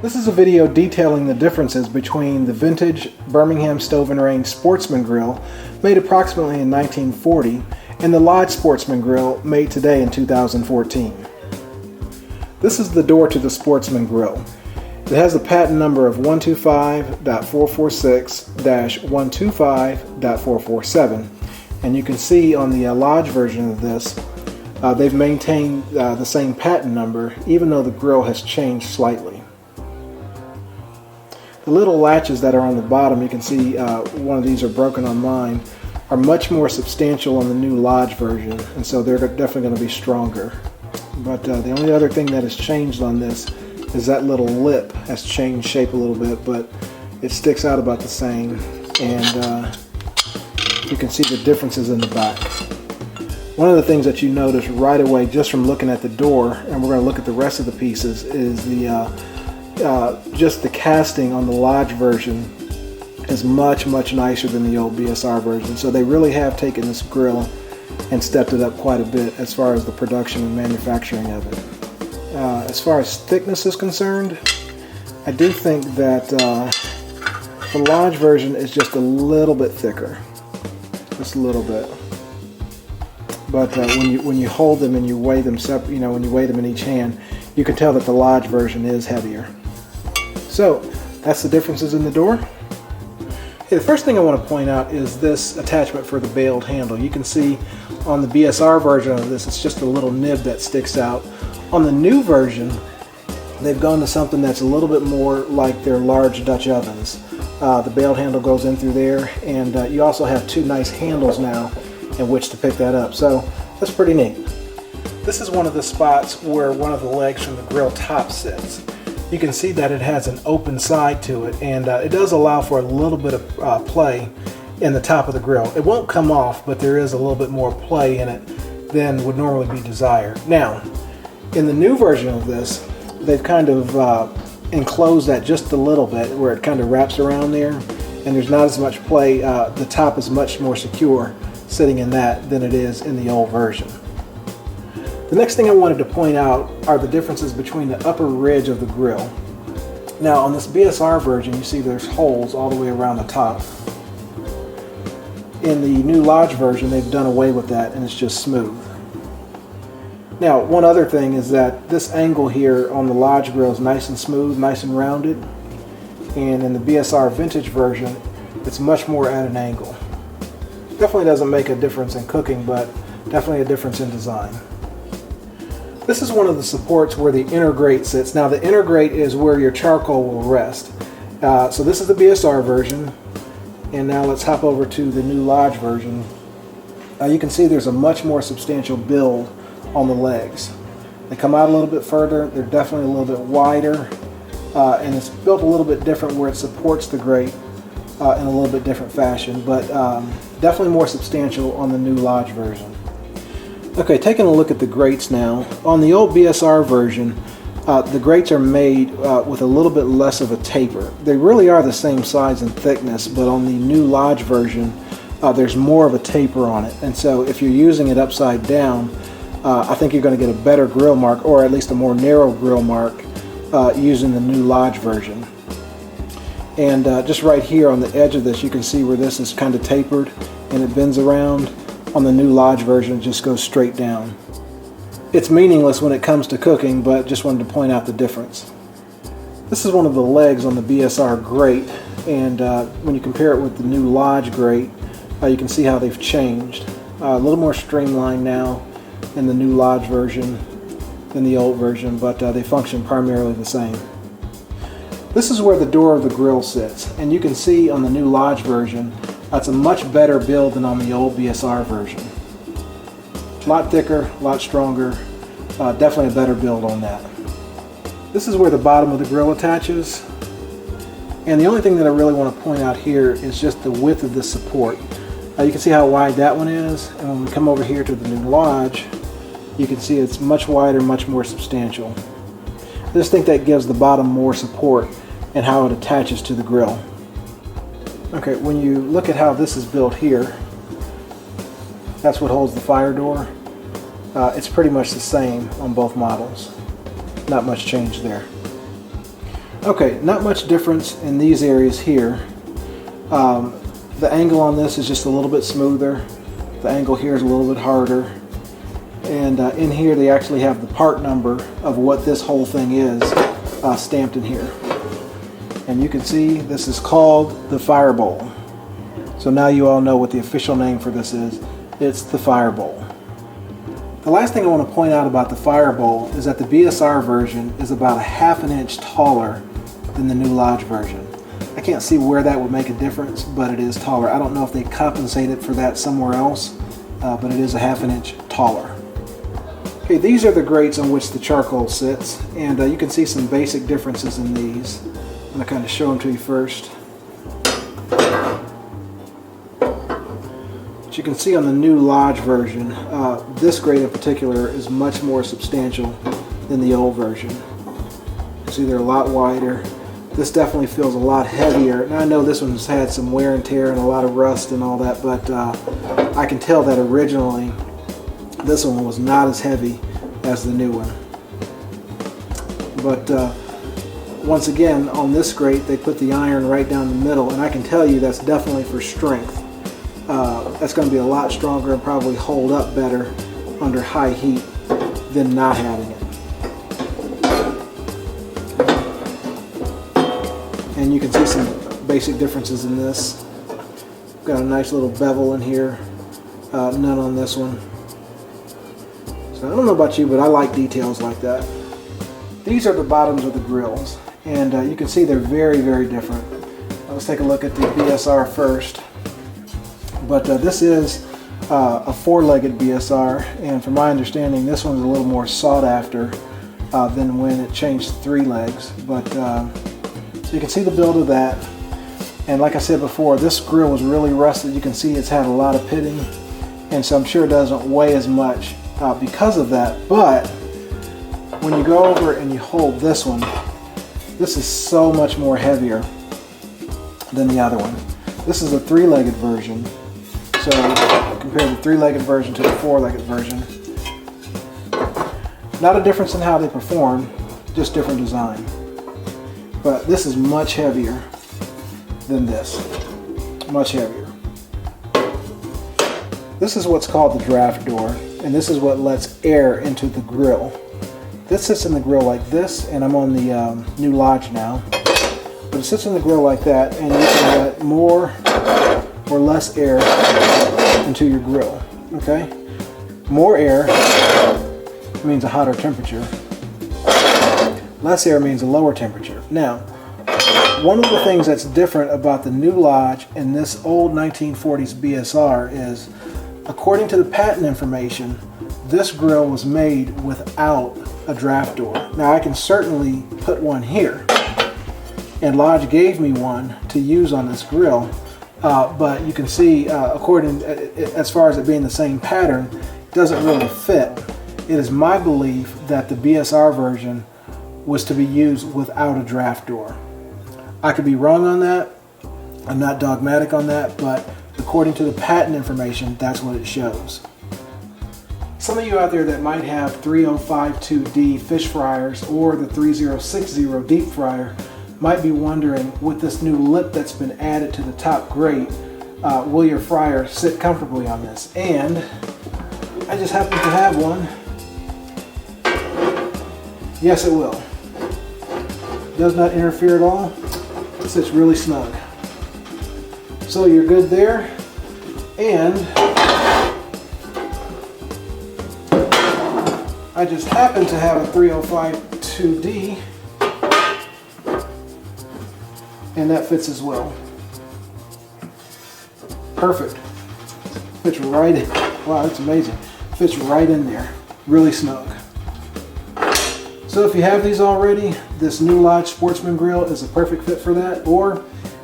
This is a video detailing the differences between the vintage Birmingham Stove and Range Sportsman Grill, made approximately in 1940, and the Lodge Sportsman Grill, made today in 2014. This is the door to the Sportsman Grill. It has the patent number of 125.446-125.447, and you can see on the Lodge version of this, they've maintained the same patent number, even though the grill has changed slightly. The little latches that are on the bottom, you can see one of these are broken on mine, are much more substantial on the new Lodge version, and so they're definitely going to be stronger. But the only other thing that has changed on this is that little lip has changed shape a little bit, but it sticks out about the same, and you can see the differences in the back. One of the things that you notice right away just from looking at the door, and we're going to look at the rest of the pieces, is the just the casting on the Lodge version is much nicer than the old BSR version. So they really have taken this grill and stepped it up quite a bit as far as the production and manufacturing of it. As far as thickness is concerned, I do think that the Lodge version is just a little bit thicker, just a little bit. But when you hold them and you weigh them separate, when you weigh them in each hand, you can tell that the Lodge version is heavier. So that's the differences in the door. Okay, the first thing I want to point out is this attachment for the bailed handle. You can see on the BSR version of this, it's just a little nib that sticks out. On the new version, they've gone to something that's a little bit more like their large Dutch ovens. The bailed handle goes in through there, and you also have two nice handles now in which to pick that up. So that's pretty neat. This is one of the spots where one of the legs from the grill top sits. You can see that it has an open side to it, and it does allow for a little bit of play in the top of the grill. It won't come off, but there is a little bit more play in it than would normally be desired. Now, in the new version of this, they've kind of enclosed that just a little bit, where it kind of wraps around there, and there's not as much play. The top is much more secure sitting in that than it is in the old version. The next thing I wanted to point out are the differences between the upper ridge of the grill. Now on this BSR version, you see there's holes all the way around the top. In the new Lodge version, they've done away with that and it's just smooth. Now one other thing is that this angle here on the Lodge grill is nice and smooth, nice and rounded, and in the BSR vintage version, it's much more at an angle. Definitely doesn't make a difference in cooking, but definitely a difference in design. This is one of the supports where the inner grate sits. Now the inner grate is where your charcoal will rest. So this is the BSR version, and now let's hop over to the new Lodge version. You can see there's a much more substantial build on the legs. They come out a little bit further, they're definitely a little bit wider, and it's built a little bit different where it supports the grate in a little bit different fashion, but definitely more substantial on the new Lodge version. Okay, taking a look at the grates now. On the old BSR version, the grates are made with a little bit less of a taper. They really are the same size and thickness, but on the new Lodge version, there's more of a taper on it. And so if you're using it upside down, I think you're going to get a better grill mark, or at least a more narrow grill mark, using the new Lodge version. And just right here on the edge of this, you can see where this is kind of tapered and it bends around. On the new Lodge version, it just goes straight down. It's meaningless when it comes to cooking, but just wanted to point out the difference. This is one of the legs on the BSR grate, and when you compare it with the new Lodge grate, you can see how they've changed. A little more streamlined now in the new Lodge version than the old version, but they function primarily the same. This is where the door of the grill sits, and you can see on the new Lodge version, that's a much better build than on the old BSR version. A lot thicker, a lot stronger, definitely a better build on that. This is where the bottom of the grill attaches, and the only thing that I really want to point out here is just the width of the support. You can see how wide that one is, and when we come over here to the new Lodge, you can see it's much wider, much more substantial. I just think that gives the bottom more support and how it attaches to the grill. Okay, when you look at how this is built here, that's what holds the fire door. It's pretty much the same on both models. Not much change there. Okay, not much difference in these areas here. The angle on this is just a little bit smoother. The angle here is a little bit harder. And in here they actually have the part number of what this whole thing is stamped in here. And you can see this is called the Firebowl. So now you all know what the official name for this is. It's the Firebowl. The last thing I want to point out about the Firebowl is that the BSR version is about a ½ inch taller than the new Lodge version. I can't see where that would make a difference, but it is taller. I don't know if they compensated for that somewhere else, but it is a ½ inch taller. Okay, these are the grates on which the charcoal sits, and you can see some basic differences in these. I'm going to kind of show them to you first. But you can see on the new Lodge version, this grate in particular is much more substantial than the old version. You see they're a lot wider. This definitely feels a lot heavier. Now I know this one's had some wear and tear and a lot of rust and all that, but I can tell that originally this one was not as heavy as the new one. But once again, on this grate they put the iron right down the middle, and I can tell you that's definitely for strength. That's going to be a lot stronger and probably hold up better under high heat than not having it. And you can see some basic differences in this. Got a nice little bevel in here, none on this one. So I don't know about you, but I like details like that. These are the bottoms of the grills, and you can see they're very, very different. Let's take a look at the BSR first. But this is a four-legged BSR, and from my understanding this one's a little more sought after than when it changed to 3 legs. But so you can see the build of that, and like I said before, this grill was really rusted. You can see it's had a lot of pitting, and so I'm sure it doesn't weigh as much because of that. But when you go over and you hold this one, this is so much more heavier than the other one. This is a 3-legged version. So compare the 3-legged version to the 4-legged version. Not a difference in how they perform, just different design. But this is much heavier than this. Much heavier. This is what's called the draft door, and this is what lets air into the grill. This sits in the grill like this, and I'm on the new Lodge now. But it sits in the grill like that, and you can let more or less air into your grill. Okay? More air means a hotter temperature. Less air means a lower temperature. Now, one of the things that's different about the new Lodge and this old 1940s BSR is, according to the patent information, this grill was made without a draft door. Now I can certainly put one here, and Lodge gave me one to use on this grill, but you can see as far as it being the same pattern, it doesn't really fit. It is my belief that the BSR version was to be used without a draft door. I could be wrong on that. I'm not dogmatic on that, but according to the patent information, that's what it shows. Some of you out there that might have 3052D fish fryers or the 3060 deep fryer might be wondering, with this new lip that's been added to the top grate, will your fryer sit comfortably on this? And I just happen to have one. Yes, it will. Does not interfere at all. It sits really snug. So you're good there. And I just happen to have a 3052D, and that fits as well. Perfect. Fits right in. Wow, that's amazing. Fits right in there. Really snug. So if you have these already, this new Lodge Sportsman Grill is a perfect fit for that. Or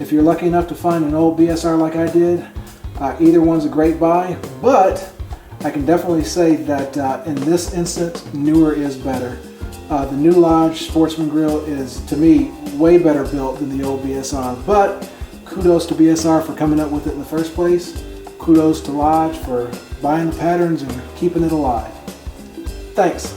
if you're lucky enough to find an old BSR like I did, either one's a great buy. But I can definitely say that in this instance, newer is better. The new Lodge Sportsman Grill is, to me, way better built than the old BSR. But kudos to BSR for coming up with it in the first place. Kudos to Lodge for buying the patterns and keeping it alive. Thanks.